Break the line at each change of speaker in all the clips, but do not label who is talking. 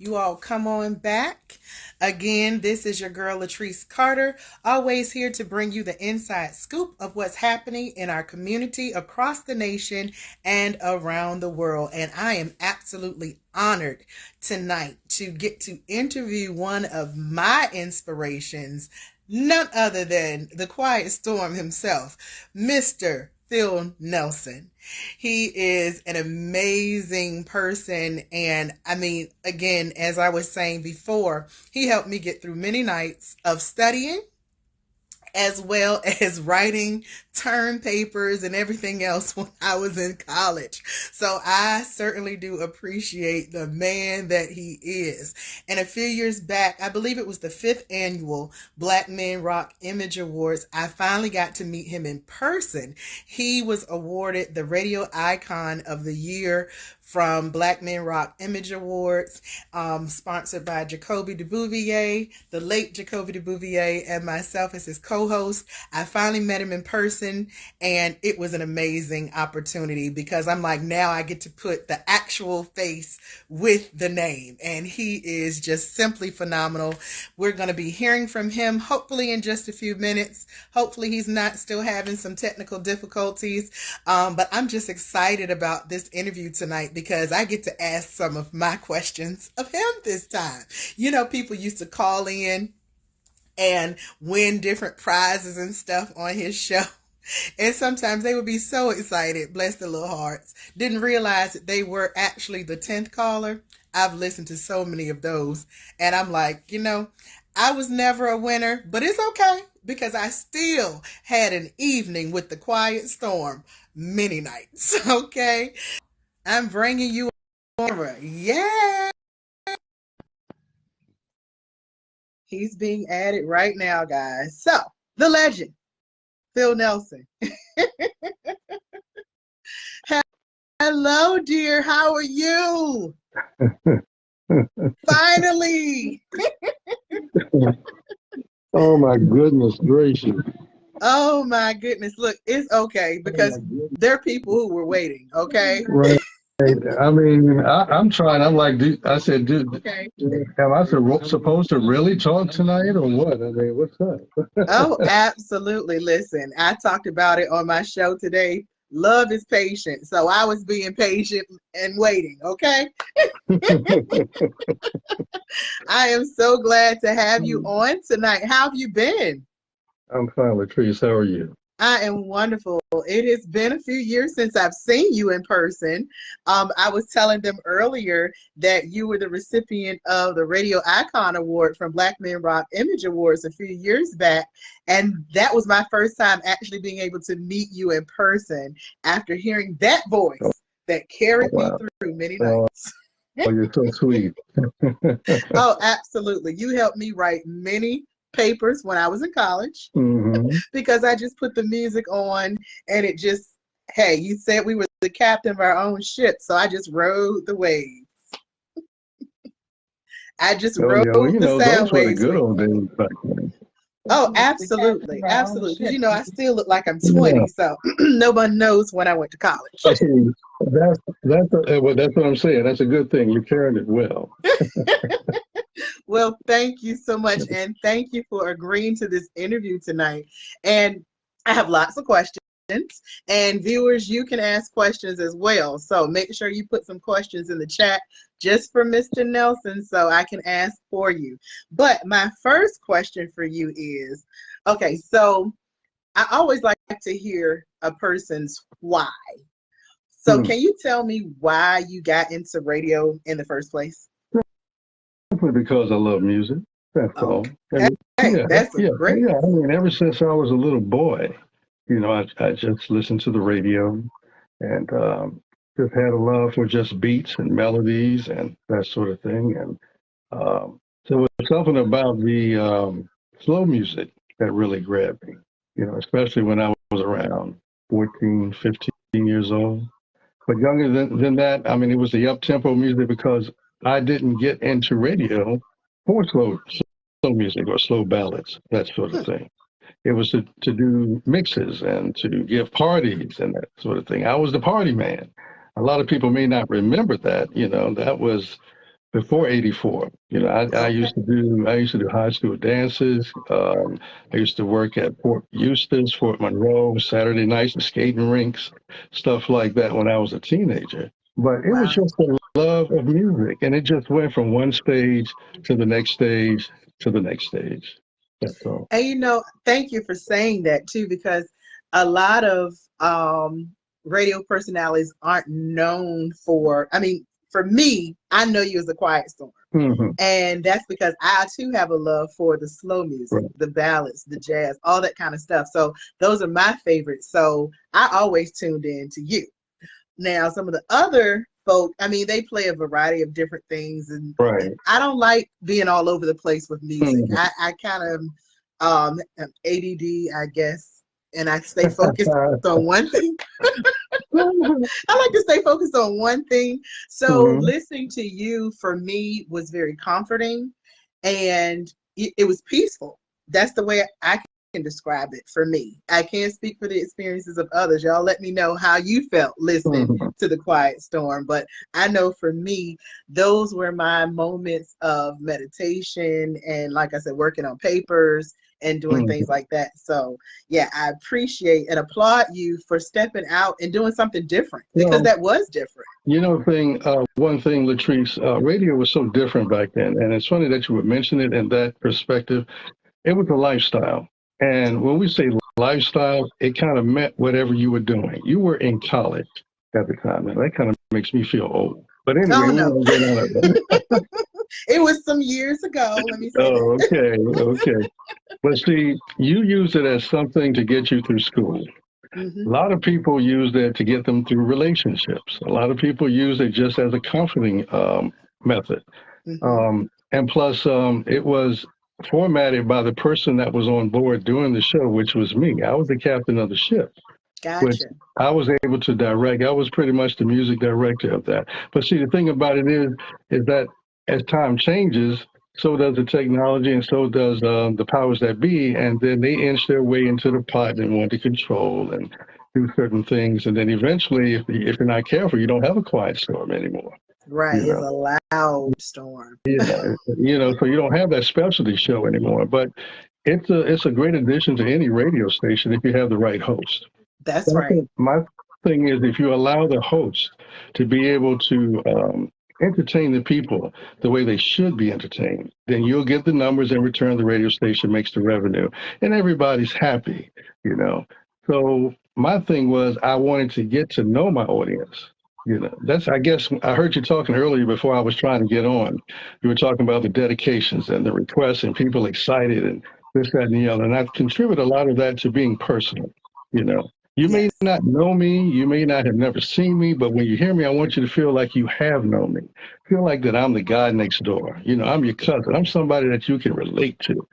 You all come on back. Again, this is your girl Latrese Carter, always here to bring you the inside scoop of what's happening in our community across the nation and around the world. And I am absolutely honored tonight to get to interview one of my inspirations, none other than the Quiet Storm himself, Mr. Phil Nelson. He is an amazing person. And I mean, again, as I was saying before, he helped me get through many nights of studying as well as writing term papers and everything else when I was in college. So I certainly do appreciate the man that he is. And a few years back, I believe it was the 5th annual Black Men Rock Image Awards, I finally got to meet him in person. He was awarded the Radio Icon of the Year from Black Men Rock Image Awards, sponsored by Jacoby DeBouvier, the late Jacoby DeBouvier, and myself as his co-host. I finally met him in person, and it was an amazing opportunity because I'm like, now I get to put the actual face with the name, and he is just simply phenomenal. We're going to be hearing from him hopefully in just a few minutes. Hopefully he's not still having some technical difficulties, but I'm just excited about this interview tonight because I get to ask some of my questions of him this time. You know, people used to call in and win different prizes and stuff on his show. And sometimes they would be so excited, bless their little hearts, didn't realize that they were actually the 10th caller. I've listened to so many of those, and I'm like, I was never a winner, but it's okay because I still had an evening with the Quiet Storm many nights, okay? I'm bringing you over. Yeah. He's being added right now, guys. So, the legend, Phil Nelson. Hello, dear. How are you? Finally.
Oh, my goodness gracious.
Oh, my goodness. Look, it's okay because there are people who were waiting, okay?
Right. I mean, I'm trying. I'm like, I said, dude,
Okay.
am I supposed to really talk tonight or what? I mean, what's up?
Oh, absolutely. Listen, I talked about it on my show today. Love is patient. So I was being patient and waiting, okay? I am so glad to have you on tonight. How have you been?
I'm fine, Latrice. How are you?
I am wonderful. It has been a few years since I've seen you in person. I was telling them earlier that you were the recipient of the Radio Icon Award from Black Men Rock Image Awards a few years back. And that was my first time actually being able to meet you in person after hearing that voice that carried me through many nights.
Oh, you're so sweet.
Oh, absolutely. You helped me write many papers when I was in college because I just put the music on and it just, hey, you said we were the captain of our own ship, so I just rode the waves. I just rode the sound
those were the
waves.
good old days back then.
Oh, absolutely. Absolutely. Because, I still look like I'm 20, so no one knows when I went to college.
That's what I'm saying. That's a good thing. You carried it well.
Well, thank you so much. And thank you for agreeing to this interview tonight. And I have lots of questions. And viewers, you can ask questions as well. So make sure you put some questions in the chat just for Mr. Nelson so I can ask for you. But my first question for you is, okay, so I always like to hear a person's why. So can you tell me why you got into radio in the first place?
Simply because I love music. That's all.
That's great.
Yeah. I mean, ever since I was a little boy, I just listened to the radio and just had a love for just beats and melodies and that sort of thing. And so it was something about the slow music that really grabbed me, especially when I was around 14, 15 years old. But younger than that, I mean, it was the up-tempo music because I didn't get into radio for slow music or slow ballads, that sort of thing. It was to do mixes and to give parties and that sort of thing. I was the party man. A lot of people may not remember that, that was before '84. You know, I
Okay.
used to do high school dances. I used to work at Fort Eustis, Fort Monroe, Saturday nights, the skating rinks, stuff like that when I was a teenager. But it was
Wow.
just the love of music, and it just went from one stage to the next stage to the next stage. That's all.
And thank you for saying that too, because a lot of radio personalities aren't known for, I mean, for me, I know you as a quiet storm.
Hmm.
And that's because I too have a love for the slow music,
Right.
the ballads, the jazz, all that kind of stuff. So those are my favorites. So I always tuned in to you. Now, some of the other folk, I mean, they play a variety of different things, and
Right.
I don't like being all over the place with music.
Mhm.
I kind of am ADD, I guess, and I stay focused on one thing. I like to stay focused on one thing. So
Mhm.
listening to you for me was very comforting, and it was peaceful. That's the way I can describe it for me. I can't speak for the experiences of others. Y'all let me know how you felt listening
Mhm.
to the Quiet Storm. But I know for me, those were my moments of meditation and, like I said, working on papers and doing things
Mhm.
like that. So yeah, I appreciate and applaud you for stepping out and doing something different, because
Well,
that was different.
one thing, Latrice, radio was so different back then, and it's funny that you would mention it in that perspective. It was a lifestyle, and when we say lifestyle, it kind of meant whatever you were doing. You were in college at the time, and that kind of makes me feel old. But anyway,
Oh
we
no.
won't go down that.
It was some years ago, let me say
Oh,
that.
okay, okay. But see, you used it as something to get you through school. A
Hmm.
lot of people use it to get them through relationships. A lot of people use it just as a comforting method.
Hmm.
And plus, it was formatted by the person that was on board doing the show, which was me. I was the captain of the ship, which
Gotcha.
I was able to direct. I was pretty much the music director of that. But see, the thing about it is that as time changes, so does the technology, and so does the powers that be, and then they inch their way into the pot and want to control and do certain things, and then eventually, if you're not careful, you don't have a quiet storm anymore.
Right.
You
It's
know,
a loud storm.
so you don't have that specialty show anymore. But it's a great addition to any radio station if you have the right host.
That's
But I
right.
think my thing is if you allow the host to be able to entertain the people the way they should be entertained, then you'll get the numbers in return. The radio station makes the revenue, and everybody's happy. You know. So my thing was I wanted to get to know my audience. That's I guess I heard you talking earlier before I was trying to get on. You were talking about the dedications and the requests and people excited and this, that, and the other. And I contribute a lot of that to being personal. You know, you may
Yes.
not know me, you may not have never seen me, but when you hear me, I want you to feel like you have known me. Feel like that I'm the guy next door. I'm your cousin. I'm somebody that you can relate to.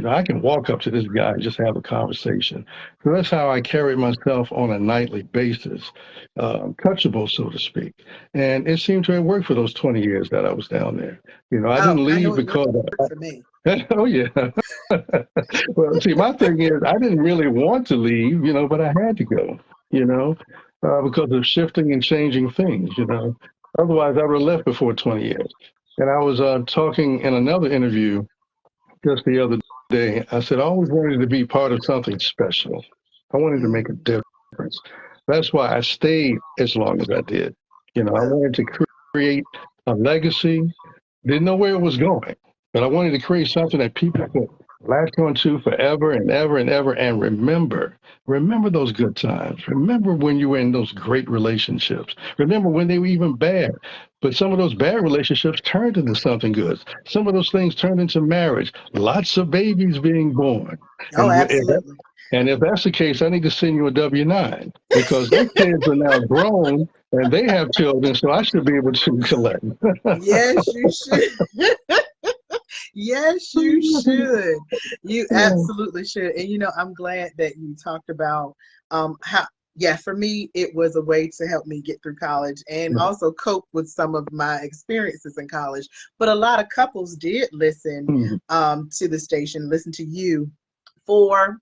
I can walk up to this guy and just have a conversation. So that's how I carry myself on a nightly basis, touchable, so to speak. And it seemed to have worked for those 20 years that I was down there. I
Oh,
didn't
I know
leave
it
because,
worked for me.
oh, yeah. Well, see, my thing is, I didn't really want to leave, but I had to go, you know, because of shifting and changing things. Otherwise, I would have left before 20 years. And I was talking in another interview just the other day. I said, I always wanted to be part of something special. I wanted to make a
Mm.
difference. That's why I stayed as long as I did. I
Well,
wanted to create a legacy. Didn't know where it was going, but I wanted to create something that people could latch on to forever and ever and ever and remember. Remember those good times. Remember when you were in those great relationships. Remember when they were even bad. But some of those bad relationships turned into something good. Some of those things turned into marriage. Lots of babies being born.
oh,
And
absolutely.
if that's the case, I need to send you a W-9 because those kids are now grown and they have children, so I should be able to collect.
Yes, you should. Yes, you should. You absolutely should. And I'm glad that you talked about how, yeah, for me, it was a way to help me get through college and also cope with some of my experiences in college. But a lot of couples did listen
Mhm.
to the station, listen to you for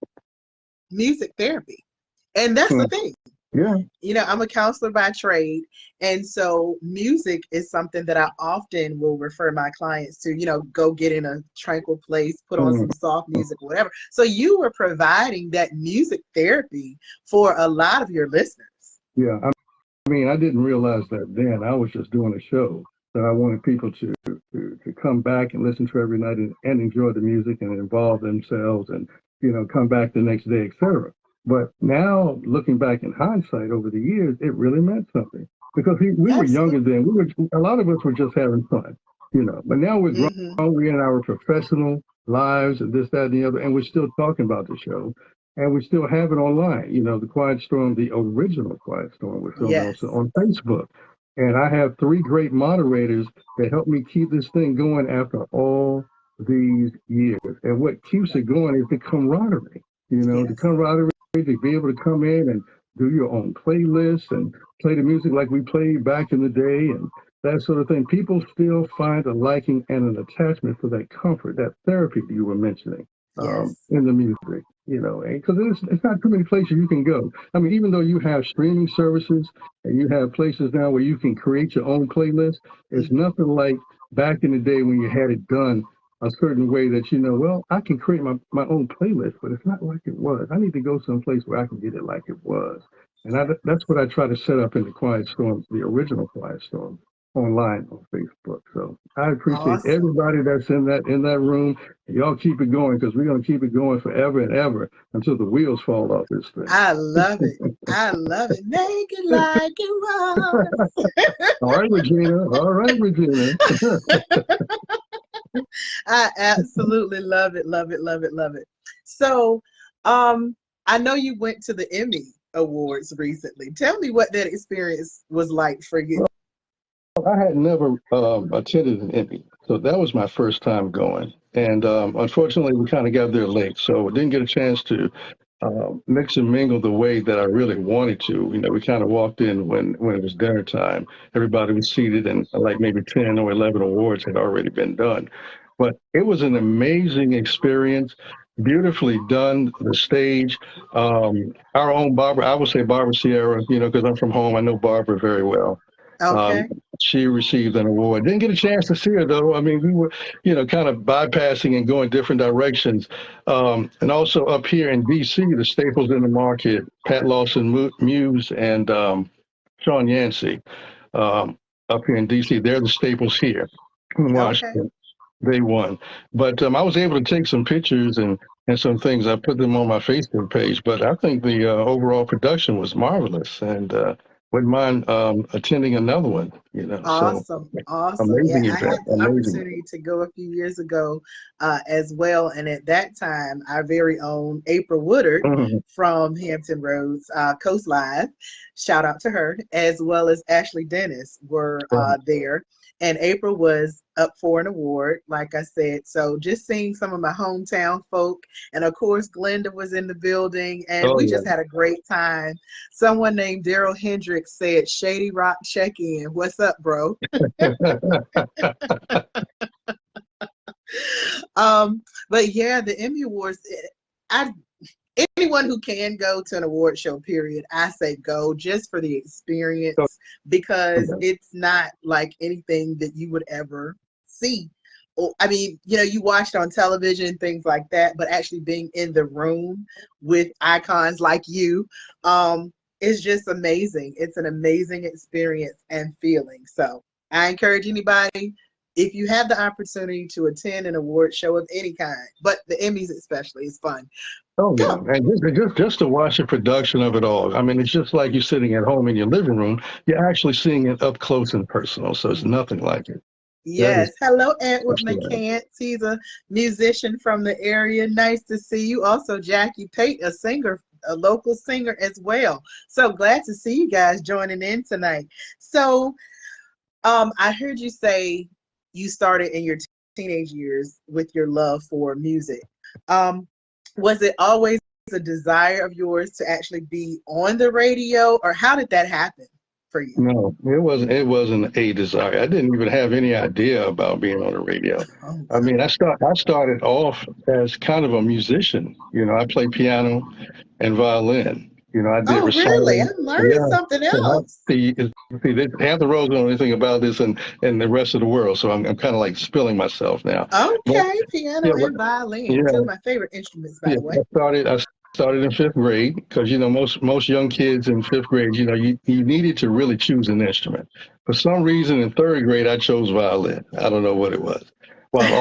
music therapy. And that's the thing.
Yeah.
I'm a counselor by trade. And so music is something that I often will refer my clients to, go get in a tranquil place, put on
Mm,
some soft music, whatever. So you were providing that music therapy for a lot of your listeners.
yeah. I mean, I didn't realize that then. I was just doing a show that I wanted people to come back and listen to every night and enjoy the music and involve themselves and, come back the next day, etc. But now, looking back in hindsight over the years, it really meant something because we were younger
Absolutely.
then. A lot of us were just having fun. But now we're grown,
Hmm.
we're in our professional lives and this, that, and the other, and we're still talking about the show. And we still have it online. The Quiet Storm, the original Quiet Storm, was filmed
Yes.
on Facebook. And I have three great moderators that help me keep this thing going after all these years. And what keeps it going is the camaraderie. The
Yes.
camaraderie to be able to come in and do your own playlist and play the music like we played back in the day and that sort of thing. People still find a liking and an attachment for that comfort, that therapy that you were mentioning
Yes.
in the music. Because it's not too many places you can go. I mean, even though you have streaming services and you have places now where you can create your own playlist, it's
Mhm.
nothing like back in the day when you had it done a certain way that well, I can create my own playlist, but it's not like it was. I need to go someplace where I can get it like it was. And that's what I try to set up in the Quiet Storms, the original Quiet Storm, online on Facebook. So I appreciate
Awesome.
everybody that's in that room. Y'all keep it going because we're gonna keep it going forever and ever until the wheels fall off this thing.
I love it. I love it. Make it like it was.
All right, Regina. All right, Regina.
I absolutely love it, love it, love it, love it. So, I know you went to the Emmy Awards recently. Tell me what that experience was like for you.
I had never attended an Emmy, so that was my first time going. And unfortunately, we kind of got there late, so didn't get a chance to mix and mingle the way that I really wanted to. We kind of walked in when it was dinner time. Everybody was seated, and like maybe 10 or 11 awards had already been done. But it was an amazing experience, beautifully done. The stage, our own Barbara, I would say Barbara Sierra, because I'm from home. I know Barbara very well. Um,
Okay.
she received an award. Didn't get a chance to see her though. I mean, we were, kind of bypassing and going different directions. And also up here in D.C., the staples in the market, Pat Lawson Muse and Sean Yancey, um, up here in D.C., they're the staples here in
Okay.
Washington. They won, but I was able to take some pictures and some things. I put them on my Facebook page. But I think the overall production was marvelous, and wouldn't mind attending another one. So
Awesome. Awesome. Yeah,
amazing
I had
event,
the
amazing.
opportunity to go a few years ago as well. And at that time, our very own April Woodard
Mhm.
from Hampton Roads Coast Live, shout out to her, as well as Ashley Dennis were there. And April was up for an award, like I said. So just seeing some of my hometown folk. And of course, Glenda was in the building, and
Oh
we
yeah.
just had a great time. Someone named Daryl Hendricks said, Shady Rock check in. What's up, bro? But yeah, the Emmy Awards, I anyone who can go to an award show, period, I say go just for the
Oh,
experience because
yeah.
it's not like anything that you would ever see. I mean, you watched on television, things like that, but actually being in the room with icons like you, is just amazing. It's an amazing experience and feeling. So I encourage anybody, if you have the opportunity to attend an award show of any kind, but the Emmys especially is fun.
Oh yeah,
Go.
and just to watch the production of it all. I mean, it's just like you're sitting at home in your living room. You're actually seeing it up close and personal. So it's nothing like it. That is
Yes. Hello, Edward
absolutely.
McCants. He's a musician from the area. Nice to see you. Also, Jackie Pate, a singer, a local singer as well. So glad to see you guys joining in tonight. So, I heard you say you started in your teenage years with your love for music. Um, was it always a desire of yours to actually be on the radio, or how did that happen for you?
No, it wasn't. It wasn't a desire. I didn't even have any idea about being on the radio.
Oh,
I
wow.
mean, I started off as kind of a musician. I play piano and violin. I did
Oh, really?
recital.
I'm learning
Yeah.
something
And I,
else.
half the roads don't know anything about this, and the rest of the world. So I'm kind of like spilling myself now. But
Okay, piano
yeah,
and violin,
yeah,
two of my favorite instruments, by
yeah.
the way.
I started in fifth grade because most young kids in fifth grade, you needed to really choose an instrument. For some reason, in third grade, I chose violin. I don't know what it was. While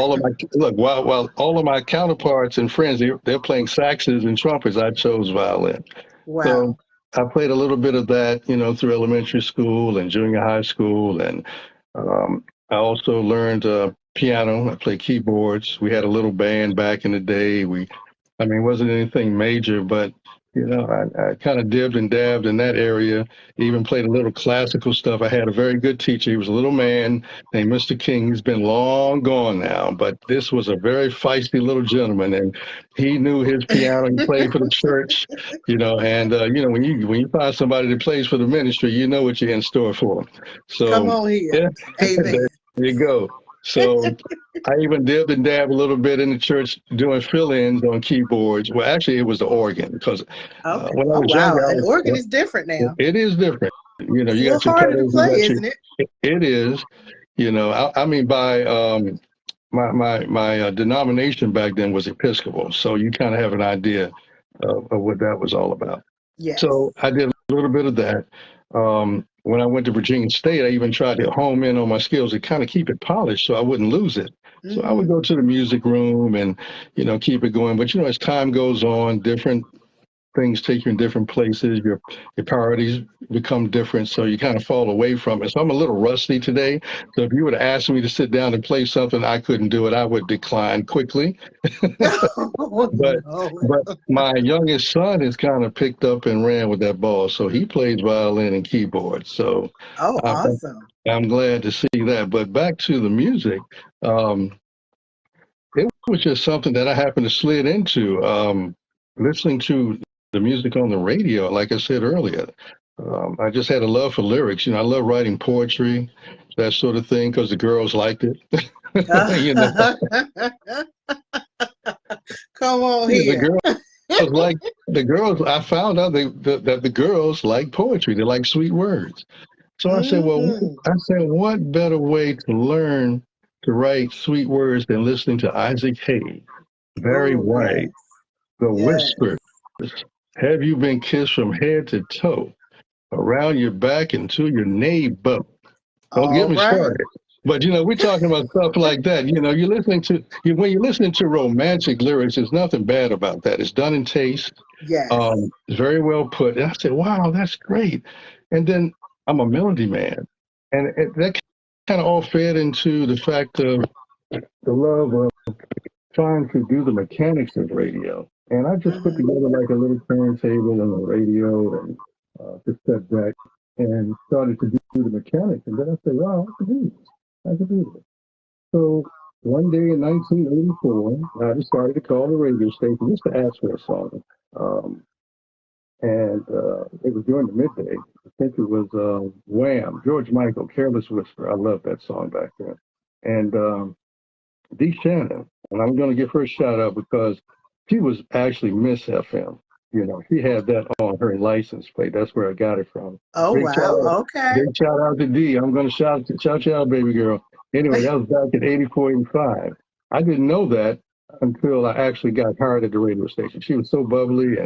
all of my counterparts and friends they're playing saxes and trumpets, I chose violin. So
Wow.
I played a little bit of that, through elementary school and junior high school, and I also learned piano. I played keyboards. We had a little band back in the day. I mean, it wasn't anything major, but I kind of dibbed and dabbed in that area. Even played a little classical stuff. I had a very good teacher. He was a little man named Mr. King. He's been long gone now, but this was a very feisty little gentleman, and he knew his piano. He played for the church, and when you find somebody that plays for the ministry, you know what you're in store for.
Come
So
on here.
yeah,
Amen.
there you go. So I even dibbed and dabbed a little bit in the church doing fill-ins on keyboards. Well, actually, it was the organ because
Okay.
when I
Oh,
was
wow.
younger,
An organ is different now.
it is different.
It's a
You
little
got your
harder to
pedals, you
play,
got your.
isn't it?
It is, I mean, by my denomination back then was Episcopal, so you kind of have an idea of what that was all about.
Yes.
So I did a little bit of that. When I went to Virginia State, I even tried to home in on my skills and kind of keep it polished so I wouldn't lose it. So I would
Hmm.
go to the music room and, keep it going. But, as time goes on, different things take you in different places. Your priorities become different, so you kind of fall away from it. So I'm a little rusty today. So if you would ask me to sit down and play something, I couldn't do it. I would decline quickly.
Oh,
But
no.
but my youngest son has kind of picked up and ran with that ball, so he plays violin and keyboard. So
Oh,
I'm,
awesome.
I'm glad to see that. But back to the music, it was just something that I happened to slid into, listening to the music on the radio. Like I said earlier, I just had a love for lyrics. I love writing poetry, that sort of thing, because the girls liked it. you know,
Come on
the
here.
girls like the girls. I found out that the girls like poetry. They like sweet words. So
Hmm.
I said, what better way to learn to write sweet words than listening to Isaac Hayes, Barry
Oh, yes.
White, The
Yes.
Whispers. Have you been kissed from head to toe, around your back and to your navel? Don't get
All
me
right.
started. But we're talking about stuff like that. When you're listening to romantic lyrics, there's nothing bad about that. It's done in taste.
Yes.
It's very well put. And I said, wow, that's great. And then I'm a melody man, and that kind of all fed into the fact of the love of trying to do the mechanics of radio. And I just put
Hmm.
together like a little turntable and a radio and just sat back and started to do the mechanics. And then I said, wow, I can do this. I can do this. So one day in 1984, I decided to call the radio station just to ask for a song. Um, and it was during the midday. I think it was Wham, George Michael, Careless Whisper. I loved that song back then. And Dee Shannon, and I'm going to give her a shout out because she was actually Miss FM. She had that on her license plate. That's where I got it from.
Oh,
Big shout out,
wow. Okay.
big shout out to Dee. I'm going to shout you out, baby girl. Anyway, that was back in 84, 85. I didn't know that until I actually got hired at the radio station. She was so bubbly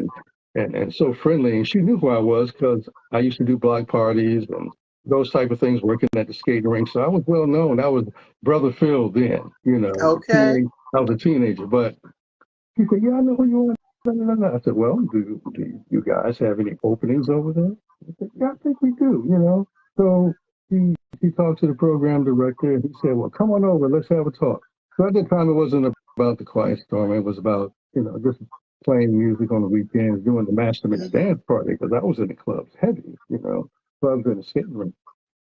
and so friendly, and she knew who I was because I used to do block parties and those type of things, working at the skating rink. So I was well known. I was Brother Phil then,
Okay.
I was a teenager. But he said, yeah, I know who you are. I said, well, do you guys have any openings over there? I said, yeah, I think we do. So he talked to the program director and he said, well, come on over, let's have a talk. So at that time, it wasn't about the Quiet Storm. It was about, just playing music on the weekends, doing the Master Mix
Hmm.
dance party, because I was in the clubs heavy, clubs in the skating rink.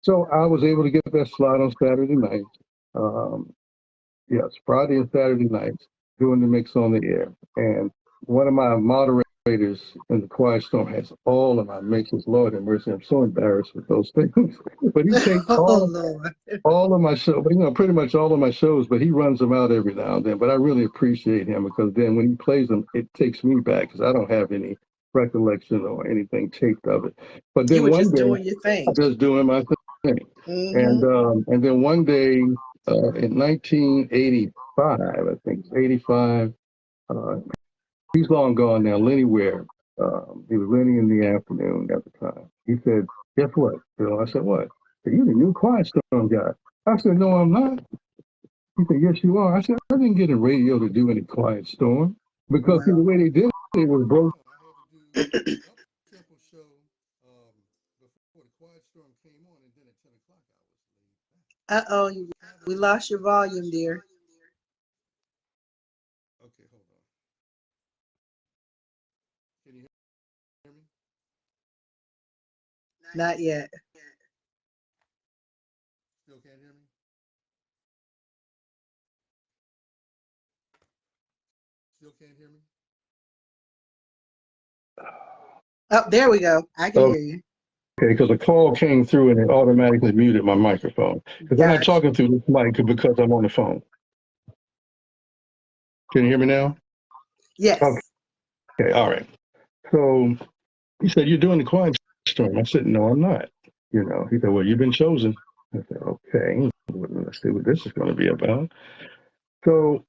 So I was able to get that slot on Saturday night. Um, yes, Friday and Saturday nights, doing the mix on the air. And one of my moderators in the Quiet Storm has all of my mixes. Lord have mercy, I'm so embarrassed with those things. But he takes
Oh, Lord.
all of my shows, pretty much all of my shows, but he runs them out every now and then. But I really appreciate him because then when he plays them, it takes me back because I don't have any recollection or anything taped of it. But
You
then
were
one
just
day,
doing your
I
thing.
was just doing my thing,
Mm-hmm.
and then one day in 1985, I think it's 85. Uh, he's long gone now. Lenny Ware. He was Lenny in the afternoon at the time. He said, "Guess what, Bill?" I said, "What?" He said, "You're the new Quiet Storm guy." I said, "No, I'm not." He said, "Yes, you are." I said, "I didn't get a radio to do any Quiet Storm because see, the
Wow.
way they did it was broke. I had to do an up tempo show before the Quiet Storm came on, and then at 10 o'clock I was laid back.
Uh-oh,
Have
we
a
lost your volume, dear.
Okay, hold on. Can you hear me?
Not yet.
Still can't hear me? Still can't hear me?
Oh, there we go. I can hear you.
Okay, because a call came through and it automatically muted my microphone. Because I'm not
Got
talking
you.
through this mic because I'm on the phone. Can you hear me now?
Yes.
Okay, all right. So he said, "You're doing the Quiet Storm." I said, "No, I'm not." He said, "Well, you've been chosen." I said, "Okay, well, let's see what this is going to be about." So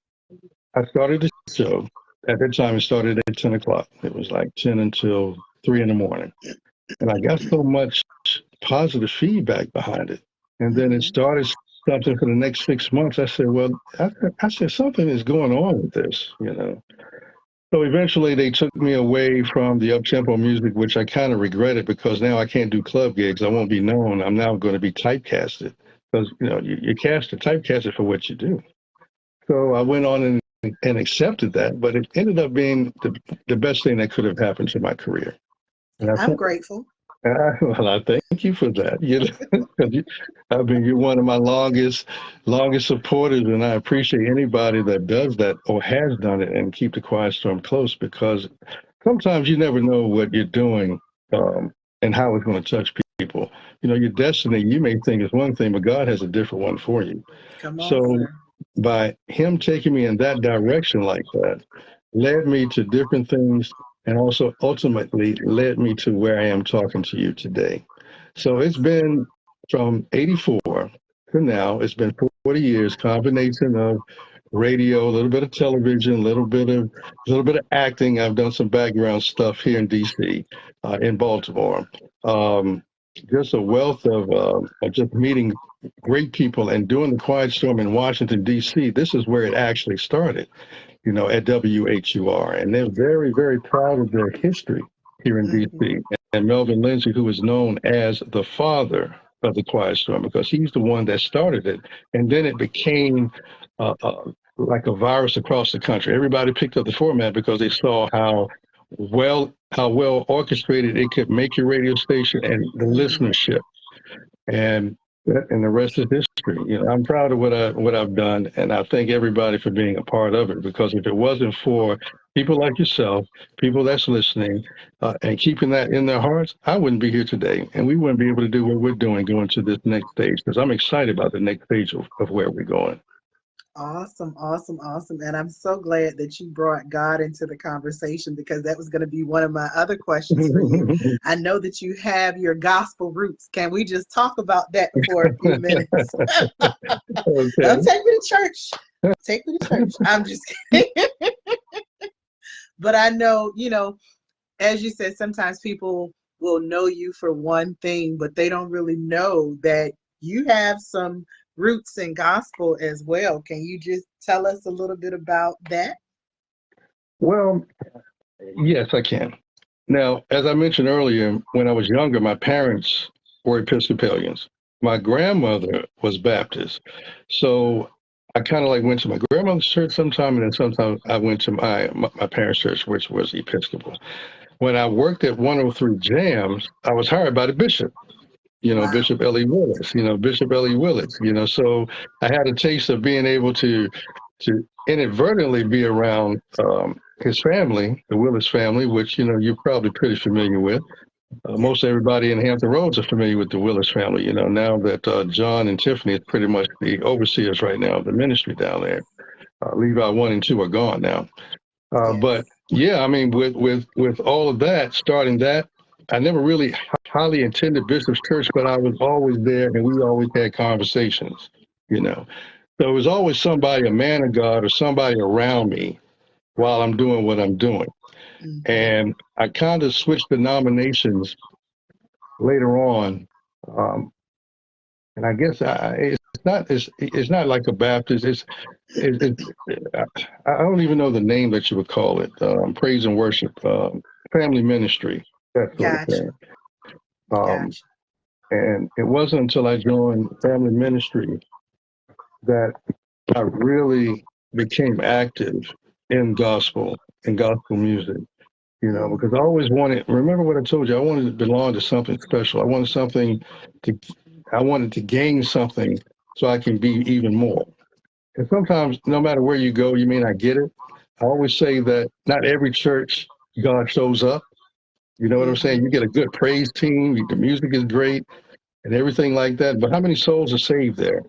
I started the show. At that time, it started at 10 o'clock. It was like 10 until 3 in the morning. And I got so much positive feedback behind it. And then it
Mm-hmm.
started something for the next 6 months. I said, well, I said, something is going on with this. So eventually they took me away from the up-tempo music, which I kind of regretted because now I can't do club gigs. I won't be known. I'm now going to be typecasted because, you cast a typecasted for what you do. So I went on and accepted that, but it ended up being the best thing that could have happened to my career. And I
I'm
think
grateful.
well, I thank you for that. 'Cause I mean, you're one of my longest supporters, and I appreciate anybody that does that or has done it and keep the Quiet Storm close because sometimes you never know what you're doing and how it's going to touch people. Your destiny, you may think is one thing, but God has a different one for you.
Come on,
So
sir.
by him taking me in that direction like that, led me to different things and also ultimately led me to where I am talking to you today. So it's been from 84 to now, it's been 40 years, combination of radio, a little bit of television, a little bit of acting. I've done some background stuff here in DC, in Baltimore. Um, just a wealth of just meeting great people and doing the Quiet Storm in Washington, D.C. This is where it actually started, at WHUR. And they're very, very proud of their history here in
Mm-hmm.
D.C. And Melvin Lindsay, who is known as the father of the Quiet Storm, because he's the one that started it. And then it became like a virus across the country. Everybody picked up the format because they saw how well orchestrated it could make your radio station and the
Mm-hmm.
listenership and the rest is history. I'm proud of what I've done, and I thank everybody for being a part of it. Because if it wasn't for people like yourself, people that's listening, and keeping that in their hearts, I wouldn't be here today, and we wouldn't be able to do what we're doing going to this next stage. Because I'm excited about the next stage of where we're going.
Awesome, awesome, awesome. And I'm so glad that you brought God into the conversation because that was going to be one of my other questions for you. I know that you have your gospel roots. Can we just talk about that for a few minutes?
Okay.
Don't take me to church. Take me to church. I'm just kidding. But I know, as you said, sometimes people will know you for one thing, but they don't really know that you have some roots in gospel as well. Can you just tell us a little bit about that?
Well, yes, I can. Now, as I mentioned earlier, when I was younger, my parents were Episcopalians. My grandmother was Baptist. So I kind of like went to my grandmother's church sometime, and then sometimes I went to my parents' church, which was Episcopal. When I worked at 103 Jams, I was hired by the bishop,
Wow.
Bishop L.E. Willis, Bishop L.E. Willis, so I had a taste of being able to inadvertently be around his family, the Willis family, which you're probably pretty familiar with.
Yeah.
Most everybody in Hampton Roads are familiar with the Willis family. Now that John and Tiffany is pretty much the overseers right now of the ministry down there. Levi 1 and 2 are gone now. But
Yes.
Yeah, I mean, with all of that, starting that, I never really highly attended Bishop's Church, but I was always there, and we always had conversations. You know, so it was always somebody, a man of God, or somebody around me while I'm doing what I'm doing.
Mm-hmm.
And I kind of switched denominations later on, um, and I guess it's not like a Baptist. I don't even know the name that you would call it. Praise and worship, family ministry, that sort of
Gotcha.
thing. Um,
Gotcha.
and it wasn't until I joined family ministry that I really became active in gospel music. You know,
Mm,
because I always wanted. Remember what I told you? I wanted to belong to something special. To. I wanted to gain something so I can be even more. And sometimes, no matter where you go, you may not get it. I always say that not every church God shows up. You know what I'm
mm-hmm.
saying? You get a good praise team, the music is great, and everything like that. But how many souls are saved there?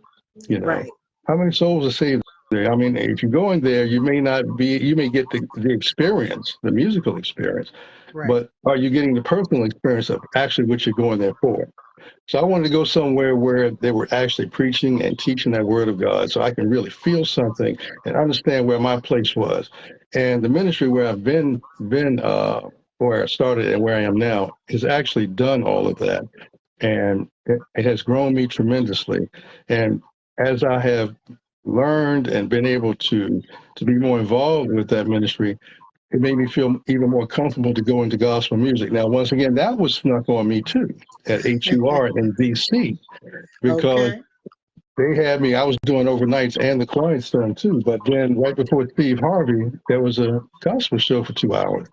You know,
Right.
how many souls are saved there? I mean, if you go in there, you may get the experience, the musical experience,
Right.
but are you getting the personal experience of actually what you're going there for? So I wanted to go somewhere where they were actually preaching and teaching that word of God so I can really feel something and understand where my place was. And the ministry where I've been where I started and where I am now has actually done all of that. And it has grown me tremendously. And as I have learned and been able to be more involved with that ministry, it made me feel even more comfortable to go into gospel music. Now, once again, that was snuck on me too at HUR in DC because
Okay.
they had me. I was doing overnights and the Quiet Storm too. But then, right before Steve Harvey, there was a gospel show for 2 hours.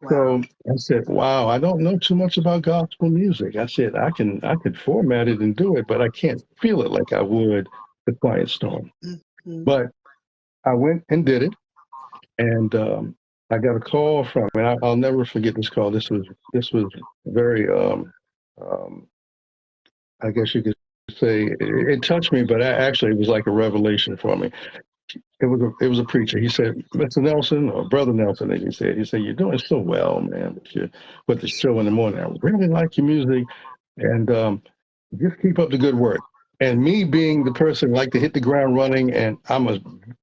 Wow.
So I said, "Wow, I don't know too much about gospel music." I said, I could format it and do it, but I can't feel it like I would the Quiet Storm."
Mm-hmm.
But I went and did it, and I got a call from, and I'll never forget this call. This was very, um, I guess you could say, it touched me, but actually it was like a revelation for me. It was a preacher. He said, "Mr. Nelson, or Brother Nelson," as he said, "You're doing so well, man, with the show in the morning. I really like your music, and just keep up the good work." And me being the person like to hit the ground running, and I'm a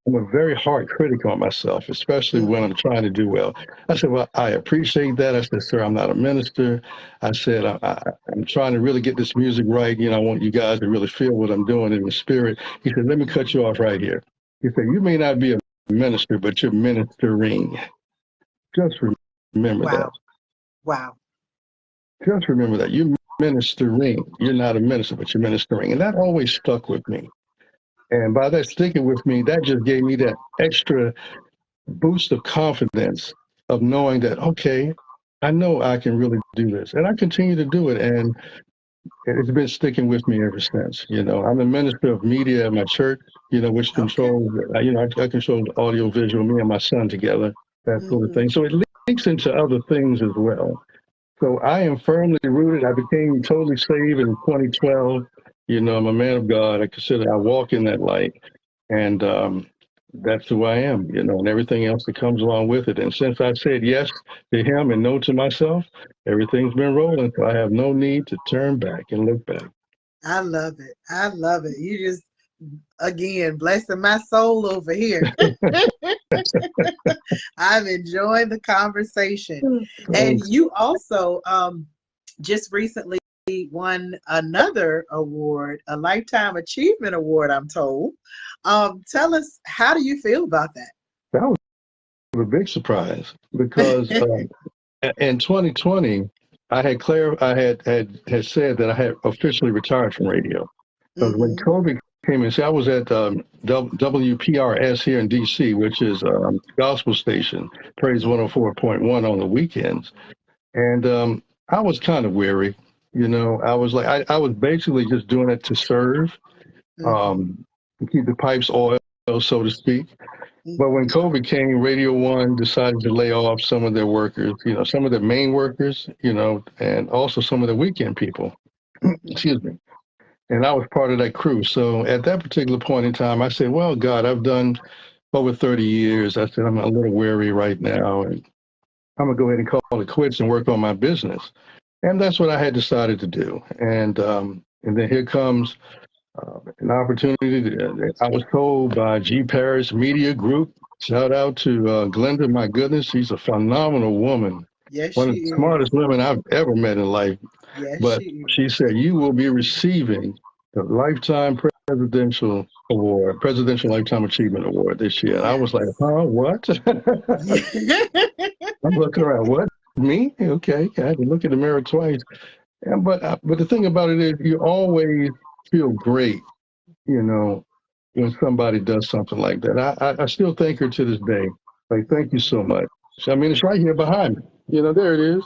very hard critic on myself, especially when
Mm-hmm.
I'm trying to do well. I said, "Well, I appreciate that." I said, "Sir, I'm not a minister." I said, I'm trying to really get this music right. You know, I want you guys to really feel what I'm doing in the spirit." He said, "Let me cut
Mm-hmm.
you off right here." He said, "You may not be a minister, but you're ministering. Just remember that.
Wow. Wow.
Just remember that. You're ministering. You're not a minister, but you're ministering." And that always stuck with me. And by that sticking with me, that just gave me that extra boost of confidence of knowing that, okay, I know I can really do this. And I continue to do it. And it's been sticking with me ever since. You know, I'm the minister of media at my church, which
Okay.
controls, I control the audio visual, me and my son together, that sort of
Mm-hmm.
thing. So it leaks into other things as well. So I am firmly rooted. I became totally saved in 2012. You know, I'm a man of God. I walk in that light. And that's who I am, and everything else that comes along with it. And since I said yes to him and no to myself, everything's been rolling. So I have no need to turn back and look back.
I love it. I love it. You just again blessing my soul over here. I'm enjoying the conversation. And
Thanks.
you also just recently won another award, a Lifetime Achievement Award, I'm told. Tell us, how do you feel about that?
That was a big surprise because in 2020, I had said that I had officially retired from radio. Because when
Mm-hmm.
COVID came in, see, I was at WPRS here in DC, which is gospel station, Praise 104.1 on the weekends. And I was kind of weary. I was like, I was basically just doing it to serve,
Mm-hmm.
um, to keep the pipes oiled, so to speak. But when
Mm-hmm.
COVID came, Radio One decided to lay off some of their workers, some of the main workers, and also some of the weekend people.
Mm-hmm.
Excuse me. And I was part of that crew. So at that particular point in time, I said, "Well, God, I've done. over 30 years. I said, I'm a little weary right now, and I'm going to go ahead and call it quits and work on my business. And that's what I had decided to do. And then here comes an opportunity. I was told by G. Paris Media Group. Shout out to Glenda. My goodness, she's a phenomenal woman.
Yes,
One
she
of the
is.
smartest women I've ever met in life.
Yes,
But
she
she
is.
said, you will be receiving the Lifetime Presidential Award, Presidential Lifetime Achievement Award this year. And I was like,
Yes.
huh, what?
Yeah.
I'm looking around, what? Me? Okay. I had to look in the mirror twice. And, but the thing about it is, you always feel great, you know, when somebody does something like that. I still thank her to this day. Like, thank you so much. I mean, it's right here behind me. There it is.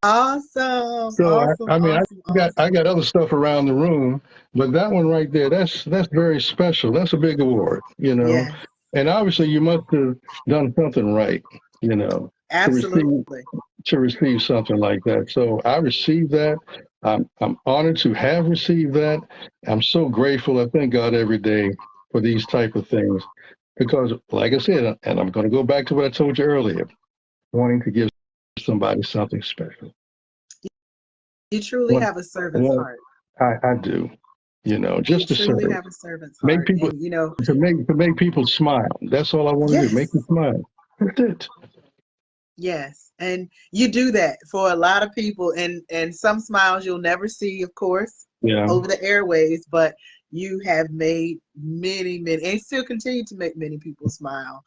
Awesome.
So
Awesome.
I mean,
Awesome.
I
Awesome.
got other stuff around the room, but that one right there, that's very special. That's a big award,
Yes.
And obviously, you must have done something right, to receive
Absolutely.
something like that. So I received that. I'm honored to have received that. I'm so grateful. I thank God every day for these type of things because, like I said, and I'm going to go back to what I told you earlier, wanting to give somebody something special.
You truly
One,
have a servant's
one,
heart.
I do,
You
just to
truly
serve,
have a servant's
make
heart.
people
And,
to make people smile. That's all I want to do. Make them
yes.
smile. That's it.
Yes, and you do that for a lot of people, and some smiles you'll never see, of course,
Yeah.
over the airways, but you have made many, many, and still continue to make many people smile.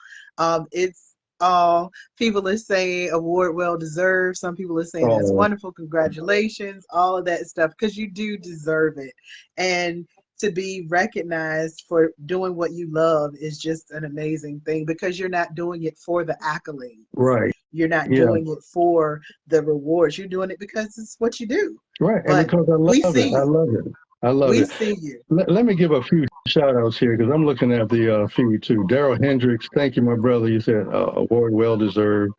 It's all people are saying award well deserved. Some people are saying that's
Oh,
wonderful, congratulations, all of that stuff, because you do deserve it, and to be recognized for doing what you love is just an amazing thing because you're not doing it for the accolades.
right.
You're not
Yeah.
doing it for the rewards. You're doing it because it's what you do.
Right. And
But
because I
we
love it.
see
I
you.
love it. I love
We
it.
see you.
Let me give a few shout outs here because I'm looking at the feed too. Daryl Hendricks, thank you, my brother. You said award well deserved.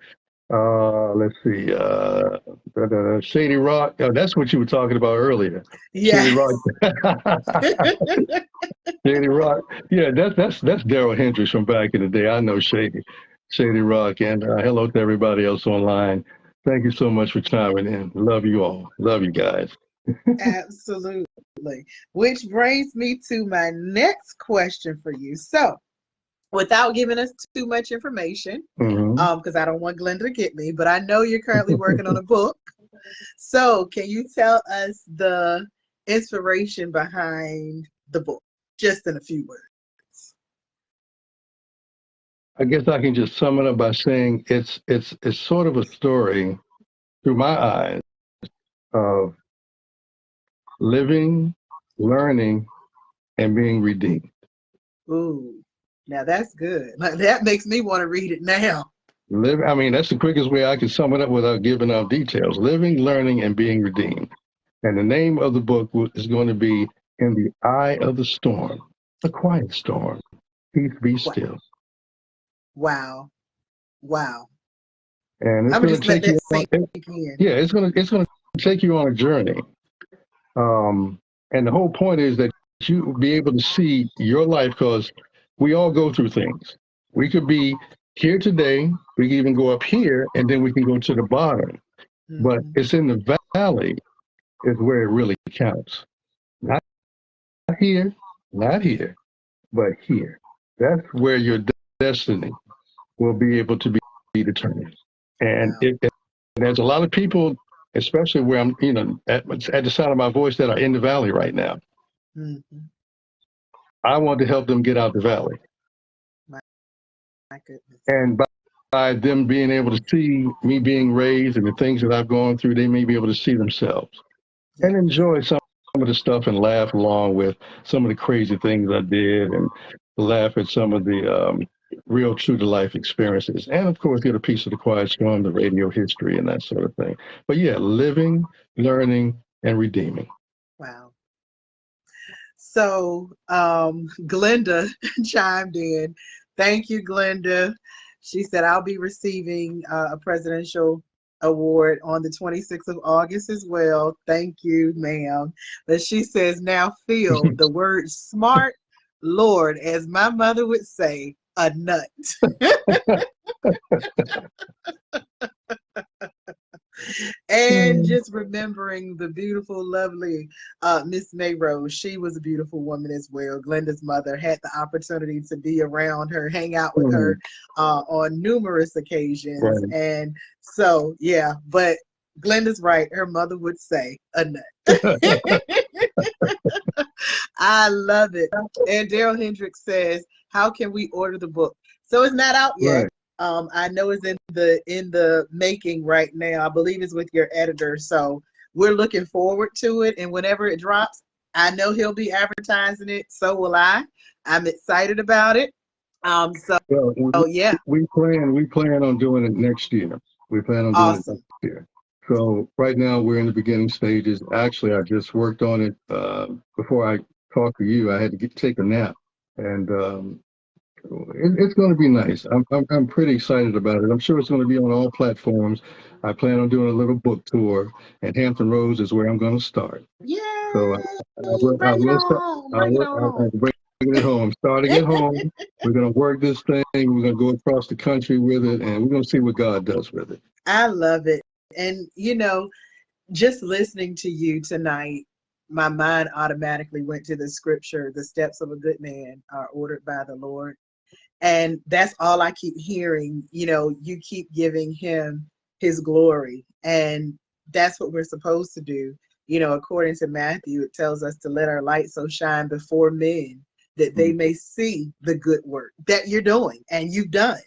Let's see. Shady Rock. Oh, that's what you were talking about earlier. Shady
Yes.
Rock. Shady Rock. Yeah, that's Daryl Hendricks from back in the day. I know Shady Rock. And hello to everybody else online. Thank you so much for chiming in. Love you all. Love you guys.
Absolutely. Which brings me to my next question for you. So, without giving us too much information,
Hmm.
because I don't want Glenda to get me, but I know you're currently working on a book. So, can you tell us the inspiration behind the book, just in a few words?
I guess I can just sum it up by saying it's sort of a story through my eyes of living, learning, and being redeemed.
Ooh, now that's good. Like, that makes me want to read it now.
I mean, that's the quickest way I can sum it up without giving out details. Living, learning, and being redeemed. And the name of the book is going to be In the Eye of the Storm, a quiet storm. Peace be
Wow.
still.
Wow. Wow.
And it's
I'm gonna
going
just
to
let
take you
that
on.
sink in.
Yeah, it's going to take you on a journey. And the whole point is that you be able to see your life because we all go through things. We could be here today, we can even go up here, and then we can go to the bottom. But
Hmm.
it's in the valley is where it really counts. Not here, not here, but here. That's where your destiny will be able to be determined. And
Wow.
it, there's a lot of people, especially where I'm, at the sound of my voice, that are in the valley right now.
Hmm.
I want to help them get out the valley.
My, my goodness.
And by them being able to see me being raised and the things that I've gone through, they may be able to see themselves and
Yes.
enjoy some of the stuff and laugh along with some of the crazy things I did and laugh at some of the real true to life experiences. And of course, get a piece of the quiet storm, the radio history, and that sort of thing. But yeah, living, learning, and redeeming.
Wow. So, Glenda chimed in. Thank you, Glenda. She said, I'll be receiving a presidential award on the 26th of August as well. Thank you, ma'am. But she says, now feel the word smart, Lord, as my mother would say. a nut. And just remembering the beautiful, lovely Miss Mayrose. She was a beautiful woman as well. Glenda's mother had the opportunity to be around her, hang out with
Mhm.
her on numerous occasions.
Right.
And so, yeah, but Glenda's right. Her mother would say a nut. I love it. And Daryl Hendricks says, "How can we order the book?" So it's not out yet.
Right.
I know it's in the making right now. I believe it's with your editor. So we're looking forward to it. And whenever it drops, I know he'll be advertising it. So will I. I'm excited about it. So
Well,
yeah,
we plan on doing it next year. We plan on doing it next
awesome.
year. So right now we're in the beginning stages. Actually, I just worked on it before I talked to you. I had to take a nap, and it's going to be nice. I'm pretty excited about it. I'm sure it's going to be on all platforms. I plan on doing a little book tour, and Hampton Roads is where I'm going to start. So
Yay!
I
Bring it
will start.
on. Bring it
I'm
on.
bringing it home. Starting at home. We're going to work this thing. We're going to go across the country with it, and we're going to see what God does with it.
I love it. And just listening to you tonight, my mind automatically went to the scripture, the steps of a good man are ordered by the Lord. And that's all I keep hearing. You keep giving him his glory. And that's what we're supposed to do. According to Matthew, it tells us to let our light so shine before men that they
Mhm.
may see the good work that you're doing and you've done,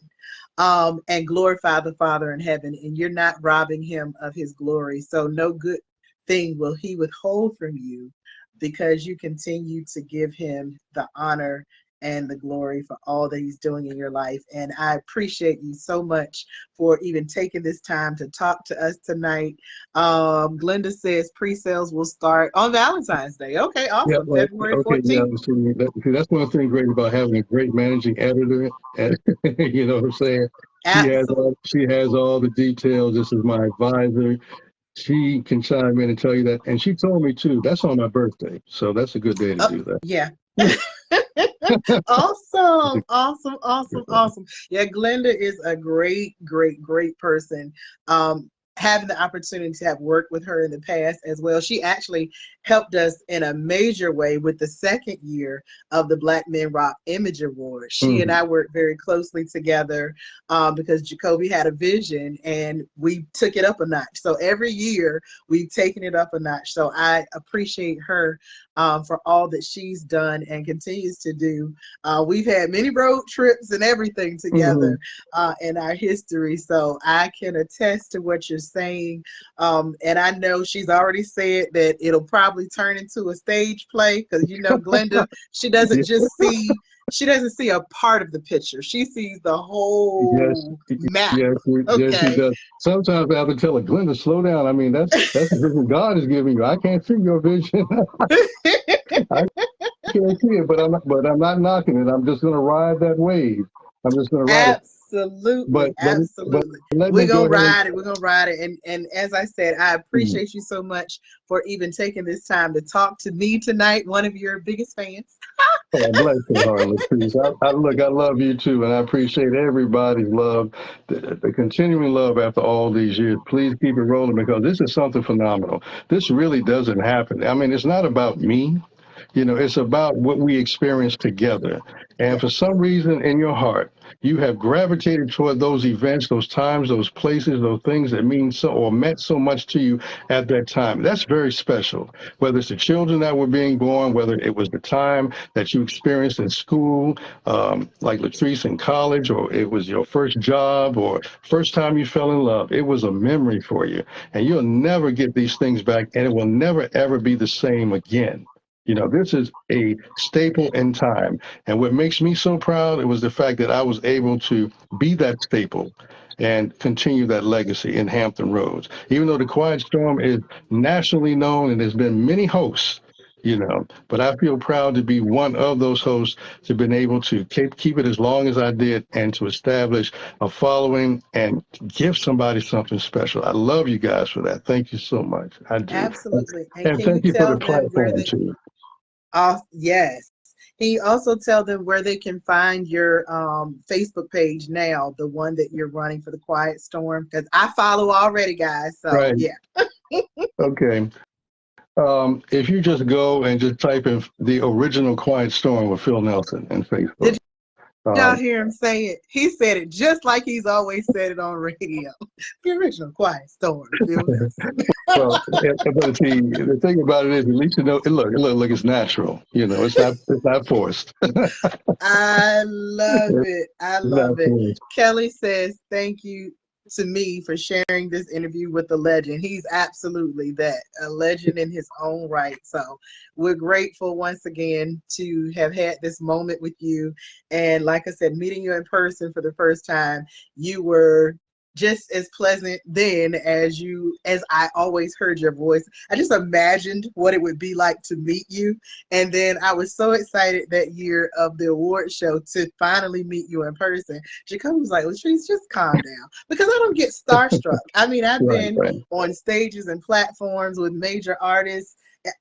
and glorify the Father in heaven. And you're not robbing him of his glory. So no good thing will he withhold from you because you continue to give him the honor and the glory for all that he's doing in your life. And I appreciate you so much for even taking this time to talk to us tonight. Glenda says pre-sales will start on Valentine's Day. Okay,
Yeah.
awesome.
Well,
February
okay. Yeah.
14th.
See, that's one thing great about having a great managing editor. And, you know what I'm saying?
Absolutely.
She has all the details. This is my advisor. She can chime in and tell you that. And she told me too, that's on my birthday. So that's a good day to
Oh,
do that.
yeah. Awesome, awesome, awesome, awesome. Yeah, Glenda is a great, great, great person. Having the opportunity to have worked with her in the past as well. She actually helped us in a major way with the second year of the Black Men Rock Image Award. She and
Mhm.
I worked very closely together because Jacoby had a vision and we took it up a notch. So every year we've taken it up a notch. So I appreciate her for all that she's done and continues to do. We've had many road trips and everything
Mhm.
together in our history, so I can attest to what you're saying. And I know she's already said that it'll probably turn into a stage play because Glenda, she doesn't
Yeah.
just see. She doesn't see a part of the picture. She sees the
Yes.
whole map.
Yes, she
Okay.
does. Sometimes I have to tell her, Glenda, slow down. I mean, that's the vision God is giving you. I can't see your vision. I can't see it, but I'm not knocking it. I'm just gonna ride that wave. I'm just gonna ride it.
Absolutely,
But
absolutely.
let me
We're
go
gonna
ahead and
ride it. We're gonna ride it. And as I said, I
mm,
appreciate you so much for even taking this time to talk to me tonight. One of your biggest fans.
oh, bless your heart, Latrice. I love you too, and I appreciate everybody's love, the continuing love after all these years. Please keep it rolling because this is something phenomenal. This really doesn't happen. I mean, it's not about me. It's about what we experience together. And for
Yes,
some reason in your heart, you have gravitated toward those events, those times, those places, those things that mean so or meant so much to you at that time. That's very special. Whether it's the children that were being born, whether it was the time that you experienced in school, like Latrice in college, or it was your first job or first time you fell in love, it was a memory for you. And you'll never get these things back, and it will never, ever be the same again. This is a staple in time. And what makes me so proud, it was the fact that I was able to be that staple and continue that legacy in Hampton Roads. Even though the Quiet Storm is nationally known and there's been many hosts, but I feel proud to be one of those hosts to been able to keep it as long as I did and to establish a following and give somebody something special. I love you guys for that. Thank you so much. I do.
absolutely. And
And
can you
thank you for the
tell them where
platform
they?
too.
Yes. Can you also tell them where they can find your Facebook page now, the one that you're running for the Quiet Storm? Because I follow already, guys. So
Right.
yeah.
Okay. If you just go and just type in the original Quiet Storm with Phil Nelson in Facebook.
Did y'all
Um,
hear him say it? He said it just like he's always said it on radio. The original Quiet Storm, Phil Nelson.
well, but see, the thing about it is, at least you know, look, it's natural. You know, it's not forced.
I love it. I
It's not
love it.
forced.
Kelly says, thank you to me for sharing this interview with the legend. He's absolutely that, a legend in his own right. So we're grateful once again to have had this moment with you. And like I said, meeting you in person for the first time, you were just as pleasant then as I always heard your voice. I just imagined what it would be like to meet you. And then I was so excited that year of the award show to finally meet you in person. Jacoby was like, Latrese, just calm down. Because I don't get starstruck. I mean, I've
Right,
been
right.
on stages and platforms with major artists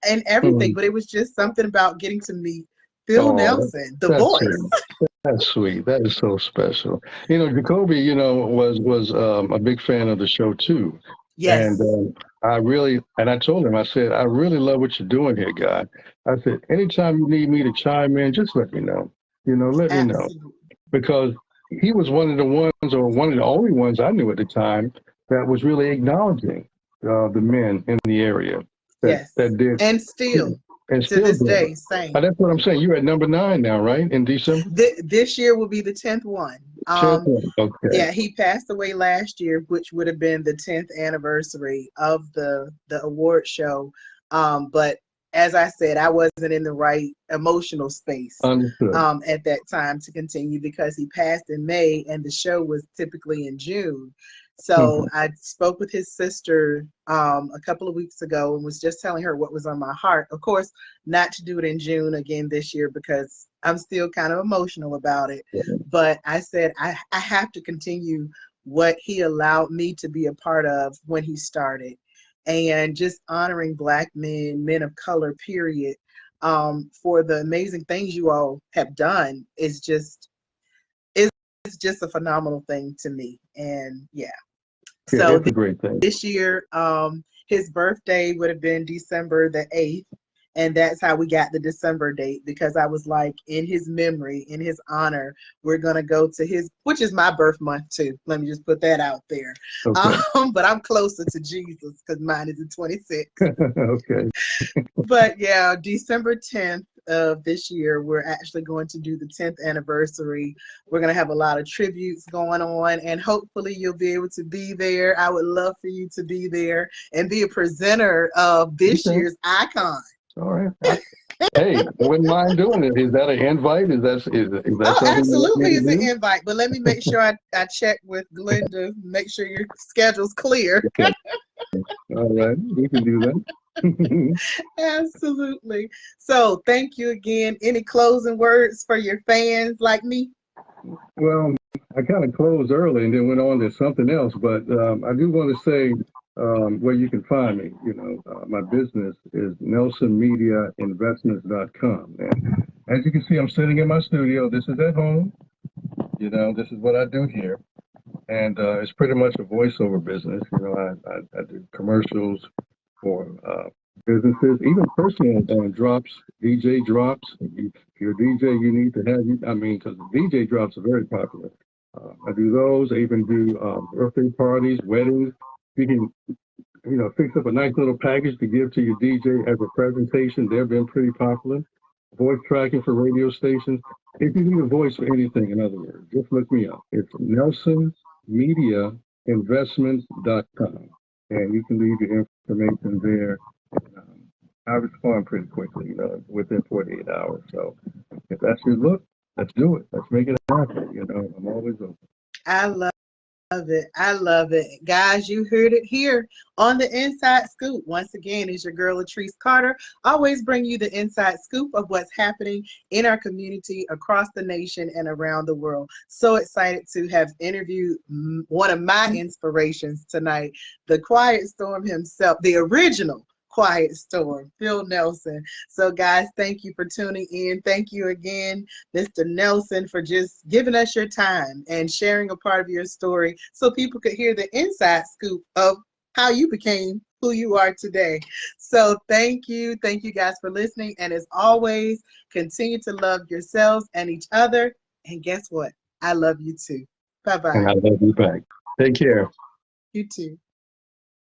and everything,
Mhm.
but it was just something about getting to meet Phil
Oh,
Nelson, the
that's
voice.
sweet. That's sweet. That is so special. You know, Jacoby, was a big fan of the show too, and
Yes,
I told him, I said, I really love what you're doing here, guy. I said, anytime you need me to chime in, just let me know. You know, let me know
absolutely.
because he was one of the ones, or one of the only ones I knew at the time that was really acknowledging the men in the area
Yes.
that did,
And still,
and
to
still
this
do it.
day, same.
That's what I'm saying. You're at number 9 now, right? In December?
This year will be the 10th one.
Tenth one. Okay.
Yeah, he passed away last year, which would have been the 10th anniversary of the award show. But as I said, I wasn't in the right emotional space
Understood.
at that time to continue because he passed in May and the show was typically in June. So
Hmm.
I spoke with his sister a couple of weeks ago and was just telling her what was on my heart. Of course, not to do it in June again this year because I'm still kind of emotional about it. But I said, I have to continue what he allowed me to be a part of when he started. And just honoring Black men, men of color, period, for the amazing things you all have done is just a phenomenal thing to me. And yeah.
Yeah,
So
it's a great thing.
this year, his birthday would have been December the 8th. And that's how we got the December date because I was like, in his memory, in his honor, we're going to go to his, which is my birth month too. Let me just put that out there.
Okay.
But I'm closer to Jesus because mine is the 26th.
Okay.
But yeah, December 10th of this year, we're actually going to do the 10th anniversary. We're going to have a lot of tributes going on, and hopefully, you'll be able to be there. I would love for you to be there and be a presenter of this
Okay.
year's icon.
All right. Hey, I wouldn't mind doing it. Is that an invite? Is that
Oh,
something you want me
absolutely,
to
it's an
do?
invite, but let me make sure I check with Glenda, make sure your schedule's clear.
Okay. All right. We can do that.
Absolutely. So, thank you again. Any closing words for your fans like me?
Well, I kind of closed early and then went on to something else, but I do want to say where you can find me. You know, my business is nelsonmediainvestments.com. And as you can see, I'm sitting in my studio. This is at home. You know, this is what I do here. And it's pretty much a voiceover business. You know, I do commercials for businesses, even personal drops, DJ drops. If you're a DJ, you need to have, I mean, because DJ drops are very popular. I do those. I even do birthday parties, weddings. You can, fix up a nice little package to give to your DJ as a presentation. They've been pretty popular. Voice tracking for radio stations. If you need a voice for anything, in other words, just look me up. It's nelsonmediainvestments.com. And you can leave your information there. Um, I respond pretty quickly, within 48 hours. So if that's your look, let's do it. Let's make it happen. I'm always open.
I love it. I love it. Guys, you heard it here on the Inside Scoop. Once again, is your girl Latrese Carter. Always bring you the inside scoop of what's happening in our community across the nation and around the world. So excited to have interviewed one of my inspirations tonight, the Quiet Storm himself, the original quiet storm. Phil Nelson. So, guys, thank you for tuning in. Thank you again, Mr. Nelson, for just giving us your time and sharing a part of your story so people could hear the inside scoop of how you became who you are today. So, thank you. Thank you guys for listening. And as always, continue to love yourselves and each other. And guess what? I love you too. Bye
And
bye.
I love you back. Take care.
You too.